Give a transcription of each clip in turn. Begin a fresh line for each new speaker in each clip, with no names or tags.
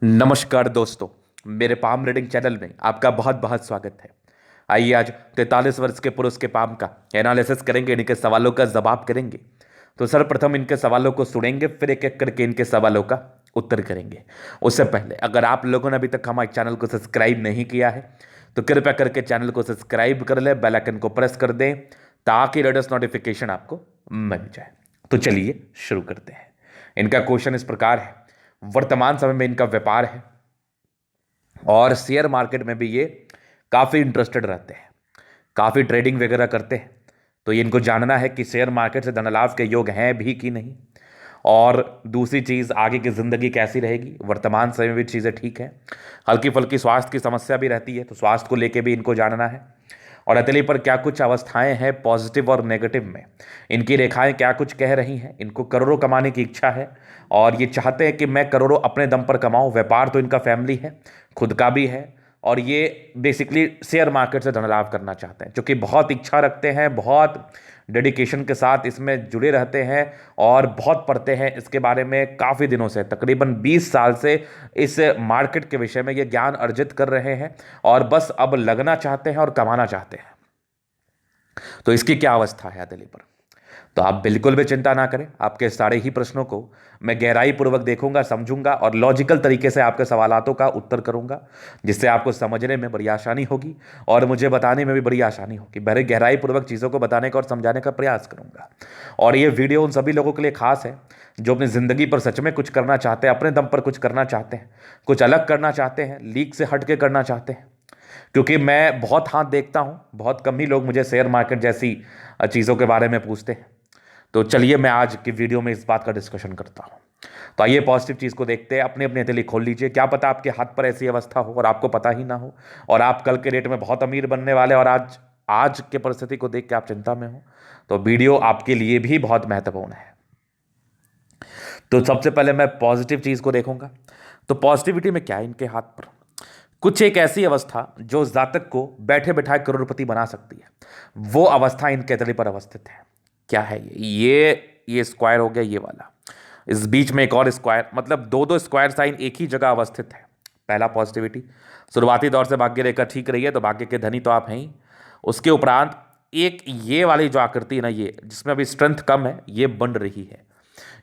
नमस्कार दोस्तों। मेरे पाम रीडिंग चैनल में आपका बहुत बहुत स्वागत है। आइए आज 43 वर्ष के पुरुष के पाम का एनालिसिस करेंगे, इनके सवालों का जवाब करेंगे। तो सर्वप्रथम इनके सवालों को सुनेंगे, फिर एक एक करके इनके सवालों का उत्तर करेंगे। उससे पहले अगर आप लोगों ने अभी तक हमारे चैनल को सब्सक्राइब नहीं किया है तो कृपया करके चैनल को सब्सक्राइब कर ले, बेल आइकन को प्रेस कर दें ताकि लेटेस्ट नोटिफिकेशन आपको मिल जाए। तो चलिए शुरू करते हैं। इनका क्वेश्चन इस प्रकार है। वर्तमान समय में इनका व्यापार है और शेयर मार्केट में भी ये काफ़ी इंटरेस्टेड रहते हैं, काफ़ी ट्रेडिंग वगैरह करते हैं। तो ये इनको जानना है कि शेयर मार्केट से धन लाभ के योग हैं भी कि नहीं, और दूसरी चीज़ आगे की ज़िंदगी कैसी रहेगी। वर्तमान समय में भी चीज़ें ठीक है, हल्की फुल्की स्वास्थ्य की समस्या भी रहती है, तो स्वास्थ्य को लेके भी इनको जानना है। और हथेली पर क्या कुछ अवस्थाएं हैं पॉजिटिव और नेगेटिव में, इनकी रेखाएं क्या कुछ कह रही हैं। इनको करोड़ों कमाने की इच्छा है और ये चाहते हैं कि मैं करोड़ों अपने दम पर कमाऊं। व्यापार तो इनका फैमिली है, खुद का भी है, और ये बेसिकली शेयर मार्केट से धन लाभ करना चाहते हैं, क्योंकि बहुत इच्छा रखते हैं, बहुत डेडिकेशन के साथ इसमें जुड़े रहते हैं और बहुत पढ़ते हैं इसके बारे में। काफ़ी दिनों से, तकरीबन 20 साल से इस मार्केट के विषय में ये ज्ञान अर्जित कर रहे हैं और बस अब लगना चाहते हैं और कमाना चाहते हैं। तो इसकी क्या अवस्था है हथेली पर, तो आप बिल्कुल भी चिंता ना करें। आपके सारे ही प्रश्नों को मैं गहराई पूर्वक देखूंगा, समझूंगा और लॉजिकल तरीके से आपके सवालों का उत्तर करूंगा, जिससे आपको समझने में बड़ी आसानी होगी और मुझे बताने में भी बड़ी आसानी होगी। बड़े गहराई पूर्वक चीज़ों को बताने का और समझाने का प्रयास करूंगा। और ये वीडियो उन सभी लोगों के लिए खास है जो अपनी ज़िंदगी पर सच में कुछ करना चाहते हैं, अपने दम पर कुछ करना चाहते हैं, कुछ अलग करना चाहते हैं, लीक से हट के करना चाहते हैं। क्योंकि मैं बहुत हाथ देखता हूँ, बहुत कम ही लोग मुझे शेयर मार्केट जैसी चीज़ों के बारे में पूछते हैं। तो चलिए मैं आज की वीडियो में इस बात का डिस्कशन करता हूँ। तो आइए पॉजिटिव चीज़ को देखते हैं। अपने अपने हथेली खोल लीजिए। क्या पता आपके हाथ पर ऐसी अवस्था हो और आपको पता ही ना हो, और आप कल के डेट में बहुत अमीर बनने वाले, और आज आज के परिस्थिति को देख के आप चिंता में हो, तो वीडियो आपके लिए भी बहुत महत्वपूर्ण है। तो सबसे पहले मैं पॉजिटिव चीज़ को देखूंगा। तो पॉजिटिविटी में क्या है इनके हाथ पर, कुछ एक ऐसी अवस्था जो जातक को बैठे बैठाए करोड़पति बना सकती है, वो अवस्था इनके हथेली पर अवस्थित है। क्या है ये स्क्वायर हो गया, ये वाला, इस बीच में एक और स्क्वायर, मतलब दो दो स्क्वायर साइन एक ही जगह अवस्थित है। पहला पॉजिटिविटी, शुरुआती दौर से भाग्य रेखा ठीक रही है तो भाग्य के धनी तो आप हैं ही। उसके उपरांत एक ये वाली जो आकृति है ना, ये जिसमें अभी स्ट्रेंथ कम है, ये बन रही है।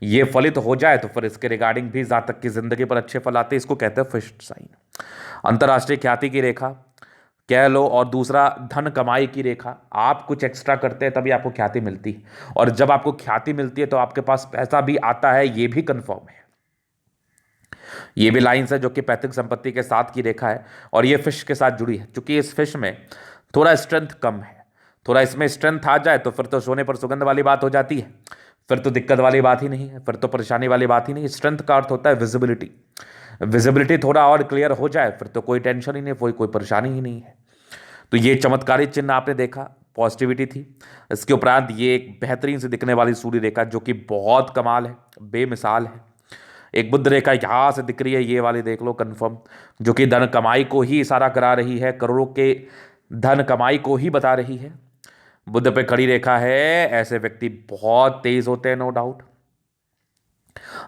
ये फलित हो जाए तो फिर इसके रिगार्डिंग भी जातक की जिंदगी पर अच्छे फल आते हैं। इसको कहते हैं फिस्ट साइन। अंतर्राष्ट्रीय ख्याति की रेखा कह लो, और दूसरा धन कमाई की रेखा। आप कुछ एक्स्ट्रा करते हैं तभी आपको ख्याति मिलती है, और जब आपको ख्याति मिलती है तो आपके पास पैसा भी आता है, ये भी कंफर्म है। ये भी लाइन है जो कि पैतृक संपत्ति के साथ की रेखा है, और ये फिश के साथ जुड़ी है। क्योंकि इस फिश में थोड़ा स्ट्रेंथ कम है, थोड़ा इसमें स्ट्रेंथ आ जाए तो फिर तो सोने पर सुगंध वाली बात हो जाती है, फिर तो दिक्कत वाली बात ही नहीं है, फिर तो परेशानी वाली बात ही नहीं। स्ट्रेंथ का अर्थ होता है विजिबिलिटी। विजिबिलिटी थोड़ा और क्लियर हो जाए फिर तो कोई टेंशन ही नहीं, कोई परेशानी ही नहीं है। तो ये चमत्कारी चिन्ह आपने देखा, पॉजिटिविटी थी। इसके उपरांत ये एक बेहतरीन से दिखने वाली सूर्य रेखा जो कि बहुत कमाल है, बेमिसाल है। एक बुद्ध रेखा यहाँ से दिख रही है, ये वाली देख लो कंफर्म, जो कि धन कमाई को ही इशारा करा रही है, करोड़ों के धन कमाई को ही बता रही है। बुद्ध पे खड़ी रेखा है, ऐसे व्यक्ति बहुत तेज होते हैं, नो डाउट।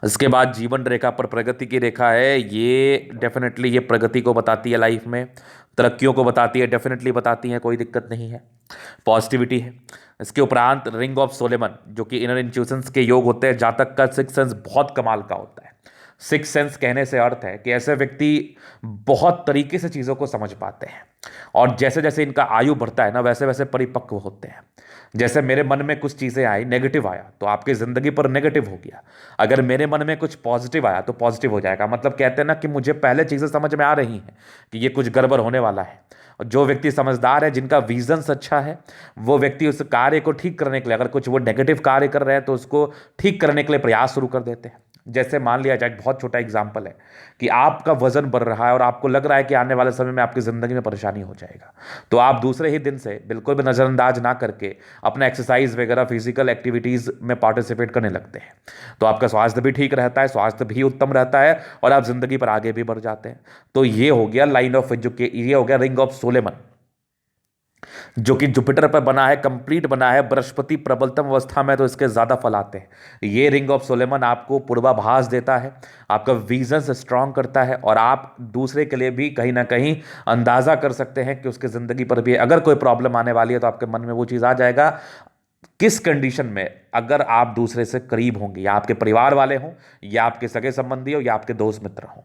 इसके बाद जीवन रेखा पर प्रगति की रेखा है, ये डेफिनेटली ये प्रगति को बताती है, लाइफ में तरक्कियों को बताती है, डेफिनेटली बताती है, कोई दिक्कत नहीं है, पॉजिटिविटी है। इसके उपरांत रिंग ऑफ सोलेमन जो कि इनर इंट्यूशंस के योग होते हैं। जातक का सिक्स सेंस बहुत कमाल का होता है। सिक्स सेंस कहने से अर्थ है कि ऐसे व्यक्ति बहुत तरीके से चीज़ों को समझ पाते हैं, और जैसे जैसे इनका आयु बढ़ता है ना, वैसे वैसे परिपक्व होते हैं। जैसे मेरे मन में कुछ चीज़ें आई, नेगेटिव आया तो आपकी ज़िंदगी पर नेगेटिव हो गया, अगर मेरे मन में कुछ पॉजिटिव आया तो पॉजिटिव हो जाएगा। मतलब कहते हैं ना कि मुझे पहले चीज़ें समझ में आ रही हैं कि ये कुछ गड़बड़ होने वाला है। और जो व्यक्ति समझदार है, जिनका विजन्स अच्छा है, वो व्यक्ति उस कार्य को ठीक करने के लिए, अगर कुछ वो नेगेटिव कार्य कर रहे हैं तो उसको ठीक करने के लिए प्रयास शुरू कर देते हैं। जैसे मान लिया जाए, एक बहुत छोटा एग्जाम्पल है कि आपका वजन बढ़ रहा है और आपको लग रहा है कि आने वाले समय में आपकी ज़िंदगी में परेशानी हो जाएगा, तो आप दूसरे ही दिन से बिल्कुल भी नज़रअंदाज ना करके अपना एक्सरसाइज वगैरह फिजिकल एक्टिविटीज़ में पार्टिसिपेट करने लगते हैं। तो आपका स्वास्थ्य भी ठीक रहता है, स्वास्थ्य भी उत्तम रहता है, और आप ज़िंदगी पर आगे भी बढ़ जाते हैं। तो ये हो गया लाइन ऑफ एजुके, ये हो गया रिंग ऑफ सोलेमन। जो कि जुपिटर पर बना है, कंप्लीट बना है बृहस्पति प्रबलतम अवस्था में, तो इसके ज्यादा फल आते हैं। ये रिंग ऑफ सोलेमन आपको पूर्वाभास देता है, आपका विजन स्ट्रांग करता है, और आप दूसरे के लिए भी कहीं ना कहीं अंदाजा कर सकते हैं कि उसकी जिंदगी पर भी अगर कोई प्रॉब्लम आने वाली है तो आपके मन में वो चीज आ जाएगा किस कंडीशन में, अगर आप दूसरे से करीब होंगे, या आपके परिवार वाले हों, या आपके सगे संबंधी हो, या आपके दोस्त मित्र हों।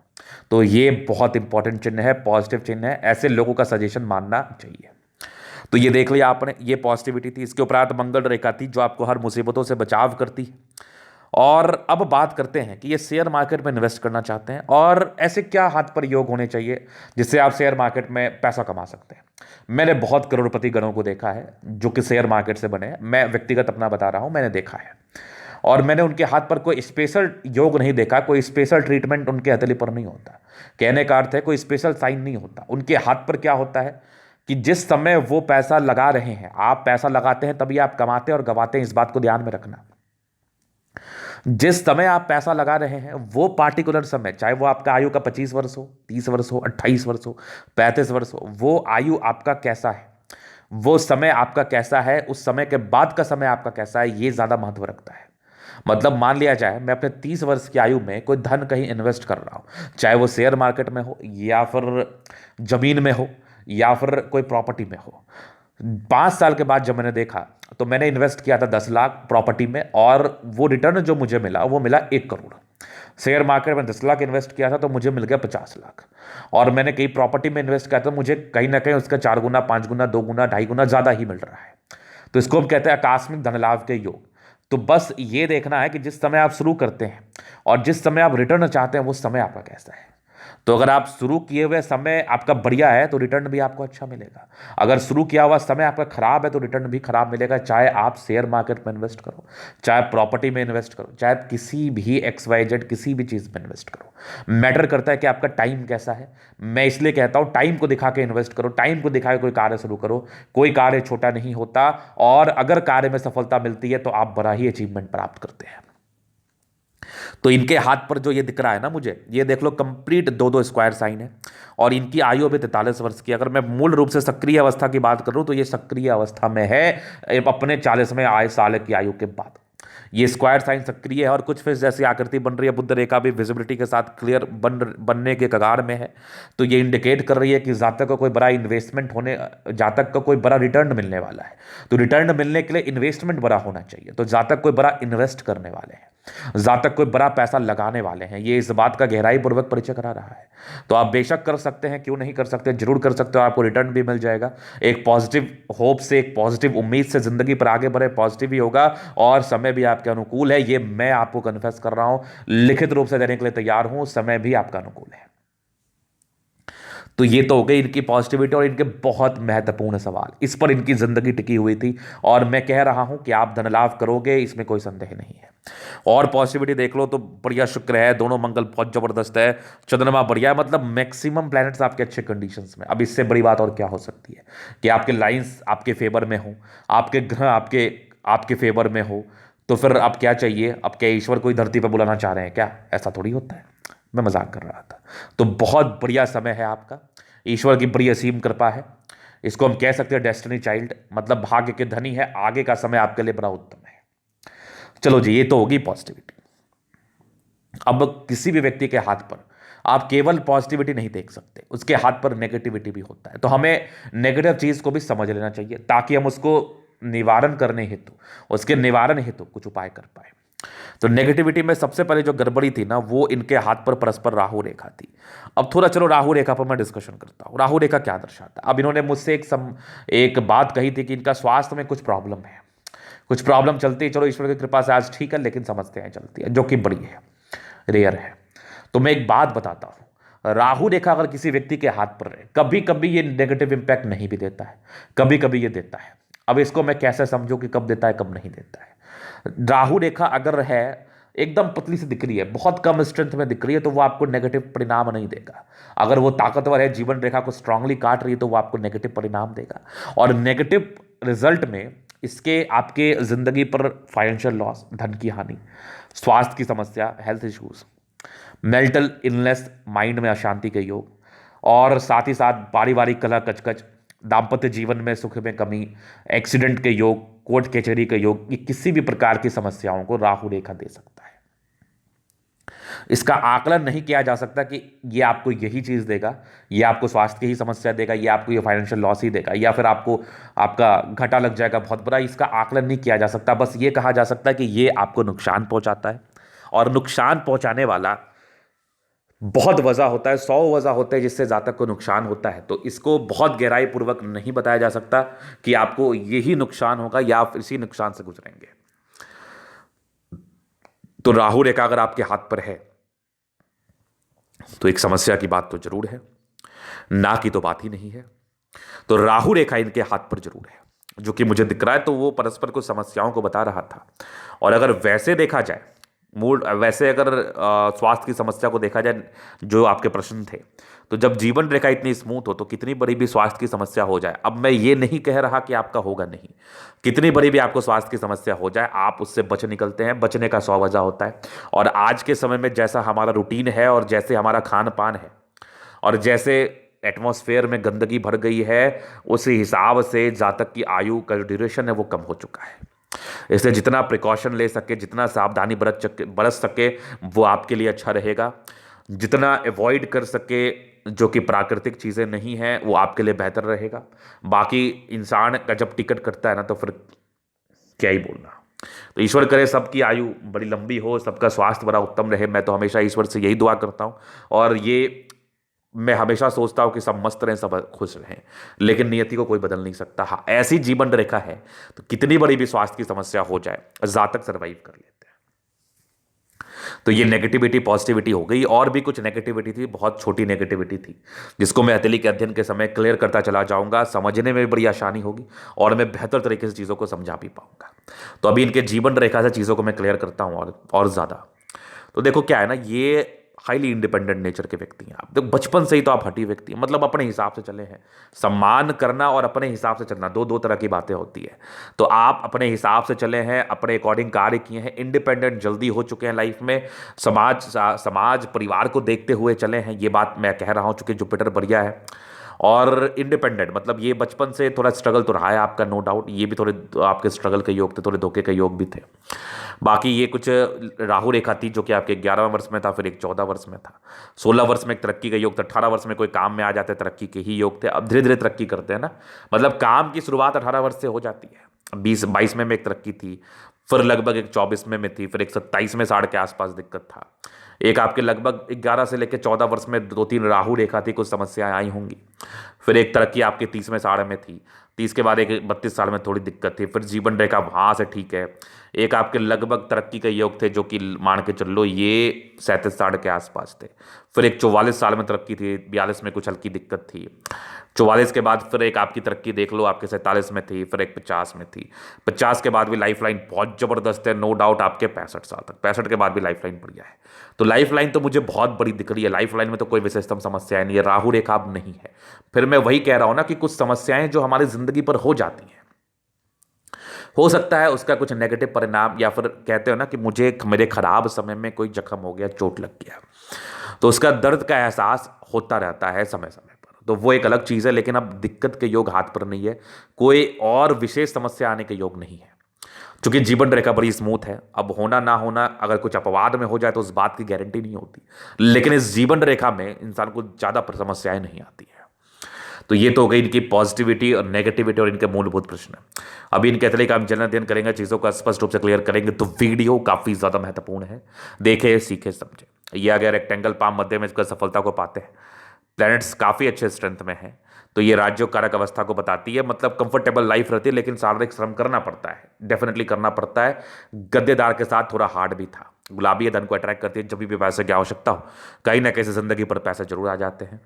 तो ये बहुत इंपॉर्टेंट चिन्ह है, पॉजिटिव चिन्ह है, ऐसे लोगों का सजेशन मानना चाहिए। तो ये देख लिया आपने, ये पॉजिटिविटी थी। इसके उपरांत मंगल रेखा थी जो आपको हर मुसीबतों से बचाव करती है। और अब बात करते हैं कि ये शेयर मार्केट में इन्वेस्ट करना चाहते हैं और ऐसे क्या हाथ पर योग होने चाहिए जिससे आप शेयर मार्केट में पैसा कमा सकते हैं। मैंने बहुत करोड़पति गणों को देखा है जो कि शेयर मार्केट से बने हैं, मैं व्यक्तिगत अपना बता रहा हूं, मैंने देखा है। और मैंने उनके हाथ पर कोई स्पेशल योग नहीं देखा, कोई स्पेशल ट्रीटमेंट उनके हथेली पर नहीं होता। कहने का अर्थ है कोई स्पेशल साइन नहीं होता। उनके हाथ पर क्या होता है कि जिस समय वो पैसा लगा रहे हैं, आप पैसा लगाते हैं तभी आप कमाते हैं और गवाते हैं, इस बात को ध्यान में रखना। जिस समय आप पैसा लगा रहे हैं वो पार्टिकुलर समय, चाहे वो आपका आयु का 25 वर्ष हो, 30 वर्ष हो, 28 वर्ष हो, 35 वर्ष हो, वो आयु आपका कैसा है, वो समय आपका कैसा है, उस समय के बाद का समय आपका कैसा है, ये ज्यादा महत्व रखता है। मतलब मान लिया जाए मैं अपने 30 वर्ष की आयु में कोई धन कहीं इन्वेस्ट कर रहा हूं, चाहे वो शेयर मार्केट में हो, या फिर जमीन में हो, या फिर कोई प्रॉपर्टी में हो। 5 साल के बाद जब मैंने देखा तो मैंने इन्वेस्ट किया था 10 लाख प्रॉपर्टी में, और वो रिटर्न जो मुझे मिला वो मिला 1 करोड़। शेयर मार्केट में 10 लाख इन्वेस्ट किया था तो मुझे मिल गया 50 लाख। और मैंने कई प्रॉपर्टी में इन्वेस्ट किया था, मुझे कहीं ना कहीं उसका 4 गुना, 5 गुना, 2 गुना, 2.5 गुना ज्यादा ही मिल रहा है। तो इसको हम कहते हैं आकस्मिक धन लाभ के योग। तो बस ये देखना है कि जिस समय आप शुरू करते हैं और जिस समय आप रिटर्न चाहते हैं वो समय आपका कैसा है। तो अगर आप शुरू किए हुए समय आपका बढ़िया है तो रिटर्न भी आपको अच्छा मिलेगा। अगर शुरू किया हुआ समय आपका खराब है तो रिटर्न भी खराब मिलेगा, चाहे आप शेयर मार्केट में इन्वेस्ट करो, चाहे प्रॉपर्टी में इन्वेस्ट करो, चाहे किसी भी XYZ किसी भी चीज में इन्वेस्ट करो। मैटर करता है कि आपका टाइम कैसा है। मैं इसलिए कहता हूं टाइम को दिखा के इन्वेस्ट करो, टाइम को दिखा के कोई कार्य शुरू करो। कोई कार्य छोटा नहीं होता, और अगर कार्य में सफलता मिलती है तो आप बड़ा ही अचीवमेंट प्राप्त करते हैं। तो इनके हाथ पर जो ये दिख रहा है ना मुझे, ये देख लो कंप्लीट 2-2 स्क्वायर साइन है, और इनकी आयु अभी 43 वर्ष की। अगर मैं मूल रूप से सक्रिय अवस्था की बात करूं तो ये सक्रिय अवस्था में है अपने 40वें आय साल की आयु के बाद। ये स्क्वायर साइन सक्रिय है और कुछ फिर जैसी आकृति बन रही है, बुद्ध रेखा भी विजिबिलिटी के साथ क्लियर बनने के कगार में है। तो ये इंडिकेट कर रही है कि जातक का कोई बड़ा इन्वेस्टमेंट होने, जातक का कोई बड़ा रिटर्न मिलने वाला है। तो रिटर्न मिलने के लिए इन्वेस्टमेंट बड़ा होना चाहिए, तो जातक कोई बड़ा इन्वेस्ट करने वाले हैं, जातक कोई बड़ा पैसा लगाने वाले हैं, ये इस बात का गहराई पूर्वक परिचय करा रहा है। तो आप बेशक कर सकते हैं, क्यों नहीं कर सकते, जरूर कर सकते हो, आपको रिटर्न भी मिल जाएगा। एक पॉजिटिव होप से, एक पॉजिटिव उम्मीद से जिंदगी पर आगे बढ़े, पॉजिटिव ही होगा और समय भी आपके अनुकूल है। ये मैं आपको कन्फेस कर रहा हूं, लिखित रूप से देने के लिए तैयार हूं, समय भी आपका अनुकूल है। तो ये तो हो गई इनकी पॉजिटिविटी और इनके बहुत महत्वपूर्ण सवाल, इस पर इनकी जिंदगी टिकी हुई थी, और मैं कह रहा हूं कि आप धन लाभ करोगे, इसमें कोई संदेह नहीं है। और पॉजिटिविटी देख लो तो बढ़िया शुक्र है, दोनों मंगल बहुत जबरदस्त है, चंद्रमा बढ़िया है, मतलब मैक्सिमम प्लैनेट्स आपके अच्छे कंडीशंस में। अब इससे बड़ी बात और क्या हो सकती है कि आपके लाइंस आपके फेवर में हो, आपके ग्रह आपके आपके फेवर में हो, तो फिर अब क्या चाहिए। अब क्या ईश्वर कोई धरती पर बुलाना चाह रहे हैं क्या? ऐसा थोड़ी होता है, मैं मजाक कर रहा था। तो बहुत बढ़िया समय है आपका, ईश्वर की बड़ी असीम कृपा है। इसको हम कह सकते हैं डेस्टिनी चाइल्ड, मतलब भाग्य के धनी है, आगे का समय आपके लिए बड़ा उत्तम है। चलो जी, ये तो होगी पॉजिटिविटी। अब किसी भी व्यक्ति के हाथ पर आप केवल पॉजिटिविटी नहीं देख सकते, उसके हाथ पर नेगेटिविटी भी होता है। तो हमें नेगेटिव चीज को भी समझ लेना चाहिए ताकि हम उसको निवारण करने हेतु, उसके निवारण हेतु कुछ उपाय कर पाए। तो नेगेटिविटी में सबसे पहले जो गड़बड़ी थी ना, वो इनके हाथ पर परस्पर राहु रेखा थी। अब थोड़ा चलो राहु रेखा पर मैं डिस्कशन करता हूं। राहु रेखा क्या दर्शाता है? अब इन्होंने मुझसे एक बात कही थी कि इनका स्वास्थ्य में कुछ प्रॉब्लम है, कुछ प्रॉब्लम चलती है। चलो ईश्वर की कृपा से आज ठीक है, लेकिन समझते हैं चलती है, जो कि बड़ी है, रेयर है। तो मैं एक बात बताता हूं, राहु रेखा अगर किसी व्यक्ति के हाथ पर रहे, कभी कभी ये नेगेटिव इंपैक्ट नहीं भी देता है, कभी कभी ये देता है। अब इसको मैं कैसे समझूं कि कब देता है कब नहीं देता है? राहु रेखा अगर है एकदम पतली सी दिख रही है, बहुत कम स्ट्रेंथ में दिख रही है, तो वो आपको नेगेटिव परिणाम नहीं देगा। अगर वो ताकतवर है, जीवन रेखा को स्ट्रांगली काट रही है, तो वो आपको नेगेटिव परिणाम देगा। और नेगेटिव रिजल्ट में इसके आपके जिंदगी पर फाइनेंशियल लॉस, धन की हानि, स्वास्थ्य की समस्या, health issues, mental illness, mind में अशांति के योग, और साथ ही साथ पारिवारिक कलह कचकच, दाम्पत्य जीवन में सुख में कमी, एक्सीडेंट के योग, कोर्ट कचहरी के योग, ये किसी भी प्रकार की समस्याओं को राहु रेखा दे सकता है। इसका आकलन नहीं किया जा सकता कि ये आपको यही चीज देगा, ये आपको स्वास्थ्य की ही समस्या देगा, ये आपको ये फाइनेंशियल लॉस ही देगा, या फिर आपको आपका घाटा लग जाएगा बहुत बड़ा। इसका आकलन नहीं किया जा सकता। बस ये कहा जा सकता है कि ये आपको नुकसान पहुंचाता है, और नुकसान पहुंचाने वाला बहुत वजह होता है, 100 वजह होते हैं जिससे जातक को नुकसान होता है। तो इसको बहुत गहराई पूर्वक नहीं बताया जा सकता कि आपको यही नुकसान होगा या आप इसी नुकसान से गुजरेंगे। तो राहु रेखा अगर आपके हाथ पर है तो एक समस्या की बात तो जरूर है, ना की तो बात ही नहीं है। तो राहु रेखा इनके हाथ पर जरूर है, जो कि मुझे दिख रहा है। तो वो परस्पर कुछ समस्याओं को बता रहा था। और अगर वैसे देखा जाए, मूड वैसे अगर स्वास्थ्य की समस्या को देखा जाए, जो आपके प्रश्न थे, तो जब जीवन रेखा इतनी स्मूथ हो तो कितनी बड़ी भी स्वास्थ्य की समस्या हो जाए, अब मैं ये नहीं कह रहा कि आपका होगा नहीं, कितनी बड़ी भी आपको स्वास्थ्य की समस्या हो जाए, आप उससे बच निकलते हैं। बचने का 100 वजह होता है। और आज के समय में जैसा हमारा रूटीन है, और जैसे हमारा खान पान है, और जैसे एटमॉस्फेयर में गंदगी भर गई है, उसी हिसाब से जातक की आयु का जो ड्यूरेशन है वो कम हो चुका है। इसलिए जितना प्रिकॉशन ले सके, जितना सावधानी बरत सके, वो आपके लिए अच्छा रहेगा। जितना अवॉइड कर सके जो कि प्राकृतिक चीज़ें नहीं हैं, वो आपके लिए बेहतर रहेगा। बाकी इंसान का जब टिकट कटता है ना, तो फिर क्या ही बोलना। तो ईश्वर करे सबकी आयु बड़ी लंबी हो, सबका स्वास्थ्य बड़ा उत्तम रहे। मैं तो हमेशा ईश्वर से यही दुआ करता हूँ, और ये मैं हमेशा सोचता हूं कि सब मस्त रहें, सब खुश रहें। लेकिन नियति को कोई बदल नहीं सकता। हाँ, ऐसी जीवन रेखा है तो कितनी बड़ी भी स्वास्थ्य की समस्या हो जाए, जातक सरवाइव कर लेते हैं। तो ये नेगेटिविटी पॉजिटिविटी हो गई। और भी कुछ नेगेटिविटी थी, बहुत छोटी नेगेटिविटी थी, जिसको मैं हथेली के अध्ययन के समय क्लियर करता चला जाऊंगा। समझने में भी बड़ी आसानी होगी, और मैं बेहतर तरीके से चीज़ों को समझा भी पाऊंगा। तो अभी इनके जीवन रेखा से चीज़ों को मैं क्लियर करता हूँ और ज़्यादा। तो देखो क्या है ना, ये हाईली इंडिपेंडेंट नेचर के व्यक्ति हैं आप। देखो बचपन से ही तो आप हठी व्यक्ति हैं, मतलब अपने हिसाब से चले हैं। सम्मान करना और अपने हिसाब से चलना दो दो तरह की बातें होती है। तो आप अपने हिसाब से चले हैं, अपने अकॉर्डिंग कार्य किए हैं, इंडिपेंडेंट जल्दी हो चुके हैं लाइफ में। समाज परिवार को देखते हुए चले हैं, ये बात मैं कह रहा हूँ चूंकि जुपिटर बढ़िया है। और इंडिपेंडेंट मतलब ये बचपन से थोड़ा स्ट्रगल तो रहा है आपका, नो डाउट। ये भी थोड़े आपके स्ट्रगल के योग थे, थोड़े धोखे के योग भी थे। बाकी ये कुछ राहु रेखा थी जो कि आपके 11वें वर्ष में था, फिर एक 14 वर्ष में था, 16 वर्ष में एक तरक्की का योग था, 18 वर्ष में कोई काम में आ जाते, तरक्की के ही योग थे। अब धीरे धीरे तरक्की करते हैं ना, मतलब काम की शुरुआत 18 वर्ष से हो जाती है। 20-22 में एक तरक्की थी, फिर लगभग एक 24 में थी, फिर एक 27 में 60 के आसपास दिक्कत था। एक आपके लगभग 11 से लेकर 14 वर्ष में 2-3 राहु रेखा थी, कुछ समस्याएं आई होंगी। फिर एक तरक्की आपके 30 में 60 में थी, 30 के बाद एक 32 साल में थोड़ी दिक्कत थी, फिर जीवन रेखा वहाँ से ठीक है। एक आपके लगभग तरक्की के योग थे जो कि मान के चल लो ये 37-60 के आसपास थे। फिर एक 44 साल में तरक्की थी, 42 में कुछ हल्की दिक्कत थी। 44 के बाद फिर एक आपकी तरक्की देख लो, आपके 47 में थी, फिर एक 50 में थी। 50 के बाद भी लाइफ लाइन बहुत ज़बरदस्त है, नो डाउट। आपके 65 साल तक, 65 के बाद भी लाइफ लाइन बढ़िया है। तो लाइफ लाइन तो मुझे बहुत बड़ी दिख रही है। लाइफ लाइन में तो कोई विशेषतम समस्याएं नहीं है, राहु रेखा अब नहीं है। फिर मैं वही कह रहा हूं ना कि कुछ समस्याएं जो हमारी जिंदगी पर हो जाती हैं, हो सकता है उसका कुछ नेगेटिव परिणाम, या फिर कहते हो ना कि मुझे मेरे खराब समय में कोई जख्म हो गया, चोट लग गया, तो उसका दर्द का एहसास होता रहता है समय समय पर। तो वो एक अलग चीज़ है। लेकिन अब दिक्कत के योग हाथ पर नहीं है, कोई और विशेष समस्या आने के योग नहीं है, क्योंकि जीवन रेखा बड़ी स्मूथ है। अब होना ना होना अगर कुछ अपवाद में हो जाए तो उस बात की गारंटी नहीं होती, लेकिन इस जीवन रेखा में इंसान को ज़्यादा समस्याएं नहीं आती है। तो ये तो हो गई इनकी पॉजिटिविटी और नेगेटिविटी और इनके मूलभूत प्रश्न। अभी इनके अतले का हम जल्द अध्ययन करेंगे, चीज़ों का स्पष्ट रूप से क्लियर करेंगे। तो वीडियो काफ़ी ज़्यादा महत्वपूर्ण है, देखे सीखे समझे। ये अगर रेक्टेंगल पाम मध्य में इसका सफलता को पाते हैं, प्लैनेट्स काफ़ी अच्छे स्ट्रेंथ में हैं, तो ये राज्य कारक अवस्था को बताती है। मतलब कंफर्टेबल लाइफ रहती है, लेकिन शारीरिक श्रम करना पड़ता है, डेफिनेटली करना पड़ता है। गद्देदार के साथ थोड़ा हार्ड भी था। गुलाबी धन को अट्रैक्ट करती है, जब भी पैसे की आवश्यकता हो, कहीं ना कहीं जिंदगी पर पैसे जरूर आ जाते हैं।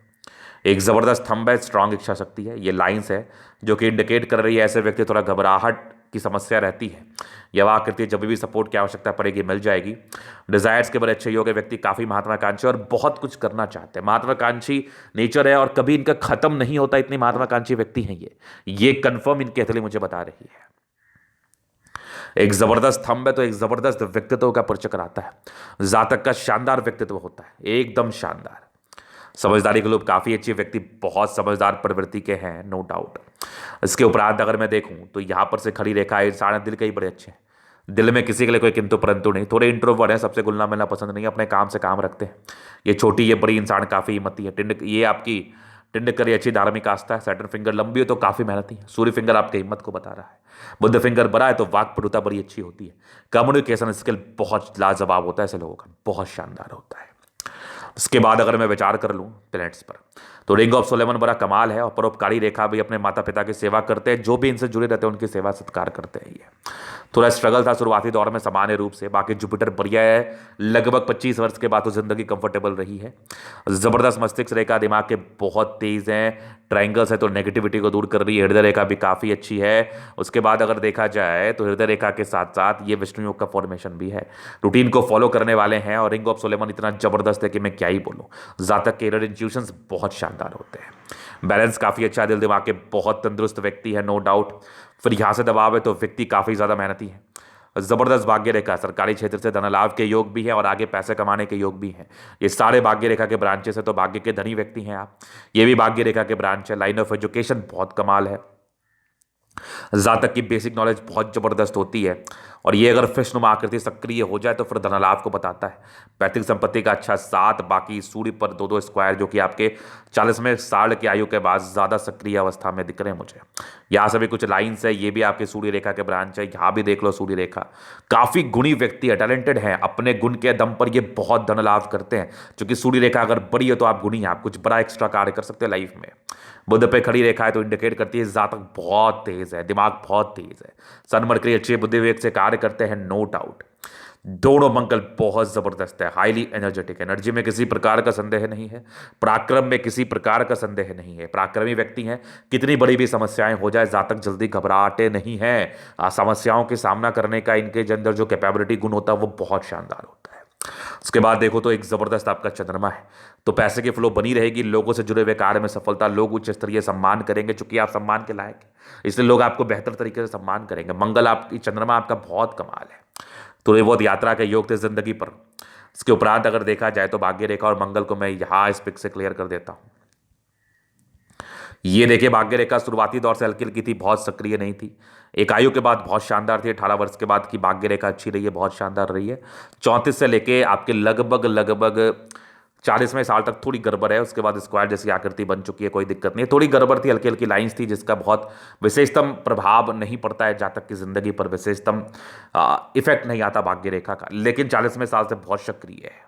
एक ज़बरदस्त थंब है, स्ट्रांग इच्छा शक्ति है। ये लाइंस है जो कि इंडिकेट कर रही है ऐसे व्यक्ति थोड़ा घबराहट की समस्या रहती है, यह आकृति है, जब भी सपोर्ट की आवश्यकता पड़ेगी मिल जाएगी। डिजायर्स के बड़े अच्छे योग है, व्यक्ति काफ़ी महत्वाकांक्षी और बहुत कुछ करना चाहते हैं। महत्वाकांक्षी नेचर है और कभी इनका खत्म नहीं होता, इतनी महत्वाकांक्षी व्यक्ति हैं ये कंफर्म इनकी हथेली मुझे बता रही है। एक जबरदस्त थंब है तो एक जबरदस्त व्यक्तित्व का परिचय कराता है। जातक का शानदार व्यक्तित्व होता है, एकदम शानदार। समझदारी के लोग काफ़ी अच्छे व्यक्ति, बहुत समझदार प्रवृत्ति के हैं, नो डाउट। इसके उपरांत अगर मैं देखूं तो यहाँ पर से खड़ी रेखा है, इंसान दिल के ही बड़े अच्छे हैं, दिल में किसी के लिए कोई किंतु परंतु नहीं, थोड़े इंट्रोवर्ट हैं, सबसे घुलना मिलना पसंद नहीं, अपने काम से काम रखते हैं। ये छोटी ये बड़ी इंसान काफ़ी हिम्मती है। टिंड ये आपकी टिंडकर ये अच्छी धार्मिक आस्था है। सैटर्न फिंगर लंबी हो तो काफ़ी मेहनती है। सूर्य फिंगर आपकी हिम्मत को बता रहा है। बुद्ध फिंगर बड़ा है तो वाक्पटुता बड़ी अच्छी होती है। कम्युनिकेशन स्किल बहुत लाजवाब होता है ऐसे लोगों का, बहुत शानदार होता है। इसके बाद अगर मैं विचार कर लूँ प्लैनेट्स पर, तो रिंग ऑफ सोलेमन बड़ा कमाल है और परोपकारी रेखा भी अपने माता पिता की सेवा करते हैं, जो भी इनसे जुड़े रहते हैं उनकी सेवा सत्कार करते हैं। ये थोड़ा स्ट्रगल था शुरुआती दौर में सामान्य रूप से, बाकी जुपिटर बढ़िया है। लगभग 25 वर्ष के बाद तो जिंदगी कंफर्टेबल रही है। जबरदस्त मस्तिष्क रेखा, दिमाग के बहुत तेज हैं। ट्राइंगल्स है तो नेगेटिविटी को दूर कर रही है। हृदय रेखा भी काफ़ी अच्छी है। उसके बाद अगर देखा जाए तो हृदय रेखा के साथ साथ ये विष्णु योग का फॉर्मेशन भी है। रूटीन को फॉलो करने वाले हैं और रिंग ऑफ सोलेमन इतना जबरदस्त है कि मैं क्या ही बोलूँ। जातक के इनर इंट्यूशंस बहुत शानदार होते हैं। बैलेंस काफ़ी अच्छा है, दिल दिमाग के बहुत तंदुरुस्त व्यक्ति है, नो डाउट। फिर यहाँ से दबाव है तो व्यक्ति काफ़ी ज़्यादा मेहनती है। जबरदस्त भाग्य रेखा, सरकारी क्षेत्र से धन लाभ के योग भी है और आगे पैसे कमाने के योग भी हैं। ये सारे भाग्य रेखा के ब्रांचेस है, तो भाग्य के धनी व्यक्ति हैं आप। ये भी भाग्य रेखा के ब्रांच है। लाइन ऑफ एजुकेशन बहुत कमाल है। जातक की बेसिक नॉलेज बहुत जबरदस्त होती है और ये अगर फिशनुमा आकृति सक्रिय हो जाए तो फिर धनलाभ को बताता है। पैतृक संपत्ति का अच्छा साथ, बाकी सूर्य पर 2-2 स्क्वायर जो कि आपके 40वें साल की आयु के बाद ज़्यादा सक्रिय अवस्था में दिख रहे हैं मुझे। यहाँ से भी कुछ लाइन्स है, ये भी आपके सूर्य रेखा के ब्रांच है। यहाँ भी देख लो सूर्य रेखा, काफ़ी गुणी व्यक्ति है, टैलेंटेड है। अपने गुण के दम पर ये बहुत धन लाभ करते हैं, क्योंकि सूर्य रेखा अगर बड़ी है तो आप गुणी हैं, आप कुछ बड़ा एक्स्ट्रा कार्य कर सकते हैं लाइफ में। बुध पे खड़ी रेखा है तो इंडिकेट करती है जातक बहुत तेज है, दिमाग बहुत तेज है। सन मरकरी अच्छे बुद्धि विवेक से कार्य करते हैं, नो डाउट। दोनों मंगल बहुत जबरदस्त है, हाईली एनर्जेटिक। एनर्जी में किसी प्रकार का संदेह नहीं है, पराक्रम में किसी प्रकार का संदेह नहीं है। पराक्रमी व्यक्ति हैं, कितनी बड़ी भी समस्याएं हो जाए जातक जल्दी घबराते नहीं हैं। समस्याओं के सामना करने का इनके अंदर जो कैपेबिलिटी गुण होता है वो बहुत शानदार होता है। उसके बाद देखो तो एक जबरदस्त आपका चंद्रमा है, तो पैसे की फ्लो बनी रहेगी। लोगों से जुड़े हुए कार्य में सफलता, लोग उच्च स्तरीय सम्मान करेंगे, चूंकि आप सम्मान के लायक हैं इसलिए लोग आपको बेहतर तरीके से सम्मान करेंगे। मंगल आपकी, चंद्रमा आपका बहुत कमाल है, थोड़ी बहुत यात्रा के योग थे जिंदगी पर। इसके उपरांत अगर देखा जाए तो भाग्य रेखा और मंगल को मैं यहां इस पिक से क्लियर कर देता हूं। ये देखिए भाग्य रेखा शुरुआती दौर से हल्की हल्की थी, बहुत सक्रिय नहीं थी। एक आयु के बाद बहुत शानदार थी। 18 वर्ष के बाद की भाग्य रेखा अच्छी रही है, बहुत शानदार रही है। 34 से लेके आपके लगभग 40वें साल तक थोड़ी गड़बड़ है। उसके बाद स्क्वायर जैसी आकृति बन चुकी है, कोई दिक्कत नहीं है। थोड़ी गड़बड़ थी, हल्की हल्की लाइंस थी, जिसका बहुत विशेषतम प्रभाव नहीं पड़ता है जातक की जिंदगी पर, विशेषतम इफेक्ट नहीं आता भाग्य रेखा का। लेकिन 40वें साल से बहुत सक्रिय है।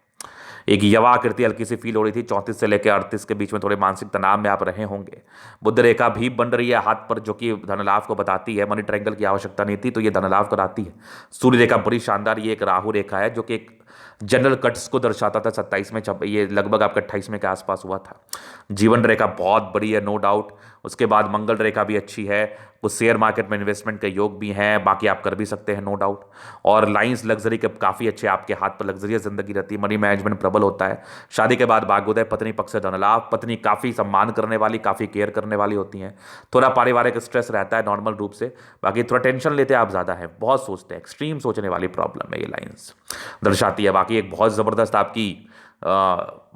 एक यवा आकृति हल्की सी फील हो रही थी। 34 से लेकर 38 के बीच में थोड़े मानसिक तनाव में आप रहे होंगे। बुध रेखा भी बन रही है हाथ पर, जो कि धनलाभ को बताती है। मनी ट्रायंगल की आवश्यकता नहीं थी, तो ये धनलाभ कराती है। सूर्य रेखा बड़ी शानदार, ये एक राहु रेखा है जो कि एक जनरल कट्स को दर्शाता था। 27 में ये लगभग आपका 28 में के आसपास हुआ था। जीवन रेखा बहुत बड़ी है, नो डाउट। उसके बाद मंगल रेखा भी अच्छी है। कुछ शेयर मार्केट में इन्वेस्टमेंट के योग भी हैं, बाकी आप कर भी सकते हैं, नो डाउट। और लाइंस लग्जरी के काफ़ी अच्छे, आपके हाथ पर लग्जरियस जिंदगी रहती है। मनी मैनेजमेंट प्रबल होता है। शादी के बाद भाग्योदय, पत्नी पक्ष से धनलाभ। पत्नी काफ़ी सम्मान करने वाली, काफ़ी केयर करने वाली होती हैं। थोड़ा पारिवारिक स्ट्रेस रहता है नॉर्मल रूप से, बाकी थोड़ा टेंशन लेते हैं आप ज़्यादा है, बहुत सोचते हैं, एक्सट्रीम सोचने वाली प्रॉब्लम है ये लाइन्स दर्शाती है। बाकी एक बहुत ज़बरदस्त आपकी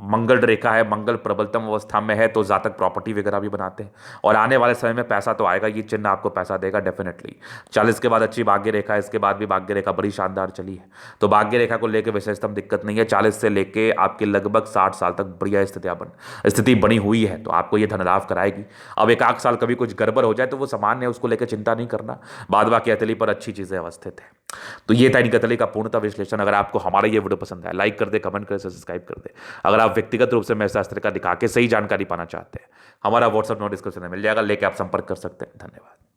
मंगल रेखा है। मंगल प्रबलतम अवस्था में है तो जातक प्रॉपर्टी वगैरह भी बनाते हैं और आने वाले समय में पैसा तो आएगा। ये चिन्ह आपको पैसा देगा डेफिनेटली। 40 के बाद अच्छी भाग्य रेखा है, इसके बाद भी भाग्य रेखा बड़ी शानदार चली है, तो भाग्य रेखा को लेकर विशेषतम दिक्कत नहीं है। 40 से लेके आपके लगभग 60 साल तक बढ़िया स्थिति बनी हुई है, तो आपको ये धनलाभ कराएगी। अब एक आध साल कभी कुछ गड़बड़ हो जाए तो वो सामान्य है, उसको लेकर चिंता नहीं करना। बाद बाकी अतली पर अच्छी चीज़ें अवस्थित है। तो ये था इनकी अतली का पूर्णतः विश्लेषण। अगर आपको हमारा ये वीडियो पसंद है, लाइक कर दे, कमेंट कर, सब्सक्राइब कर दे। अगर आप व्यक्तिगत रूप से मेरे शास्त्र का दिखा के सही जानकारी पाना चाहते हैं, हमारा व्हाट्सएप नंबर डिस्क्रिप्शन में मिल जाएगा, लेके आप संपर्क कर सकते हैं। धन्यवाद।